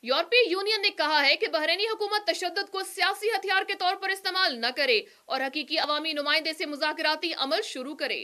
यूरोपीय यूनियन ने कहा है कि बहरीनी हुकूमत तशद्दुद को सियासी हथियार के तौर पर इस्तेमाल न करे और हकीकी अवामी नुमाइंदे से मुज़ाकराती अमल शुरू करे।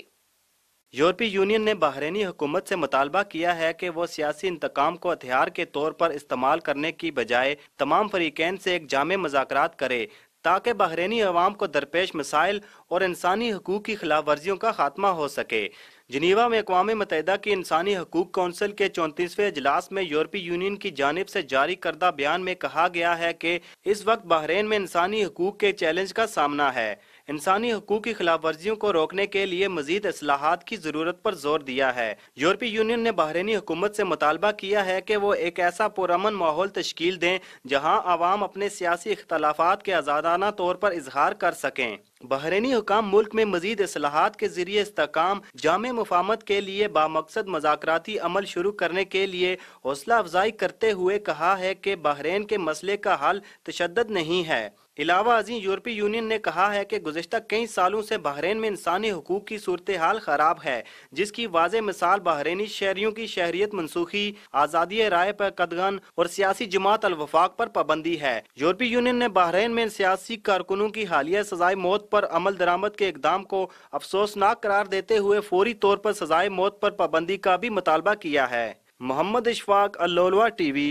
यूरोपीय यूनियन ने बहरीनी हुकूमत से मुतालबा किया है कि वो सियासी इंतकाम को हथियार के तौर पर इस्तेमाल करने की बजाय तमाम फरीकैन से एक जामे मुज़ाकरात करे ताकि बहरीनी अवाम को दरपेश मसाइल और इंसानी हकूक़ की खिलाफ वर्जियों का खात्मा हो सके। जिनीवा में अक़वाम मुत्तहिदा की इंसानी हकूक़ कौंसिल के 34वें इजलास में यूरोपीय यूनियन की जानिब से जारी करदा बयान में कहा गया है कि इस वक्त बहरीन में इंसानी हकूक़ के चैलेंज का सामना है। इंसानी हकूक़ की खिलाफ वर्जियों को रोकने के लिए मजीद इस्लाहात की ज़रूरत पर जोर दिया है। यूरोपीय यूनियन ने बहरीनी हुकूमत से मुतालबा किया है कि वो एक ऐसा पुरअमन माहौल तश्कील दें जहाँ आवाम अपने सियासी इख्तलाफात के आज़ादाना तौर पर इजहार कर सकें। बहरीनी हुकाम मुल्क में मजीद इस्लाहात के जरिए इस्तेकाम जामे मुफाहमत के लिए बामकसद मज़ाकराती अमल शुरू करने के लिए हौसला अफजाई करते हुए कहा है कि बहरीन के मसले का हल तशद्दुद नहीं है। इलावा अजी यूरोपीय यूनियन ने कहा है कि गुज़िश्ता कई सालों से बहरीन में इंसानी हकूक़ की सूरत हाल ख़राब है, जिसकी वाज़े मिसाल बहरीनी शहरियों की शहरियत मनसूखी, आज़ादी राय पर कदगन और सियासी जमात अल वफाक पर पाबंदी है। यूरोपीय यूनियन ने बहरीन में सियासी कारकुनों की हालिया सजाए मौत पर अमल दरामद के इकदाम को अफसोसनाक करार देते हुए फौरी तौर पर सजाए मौत पर पाबंदी का भी मुतालबा किया है। मोहम्मद इशफाक, अल लोलवा टीवी।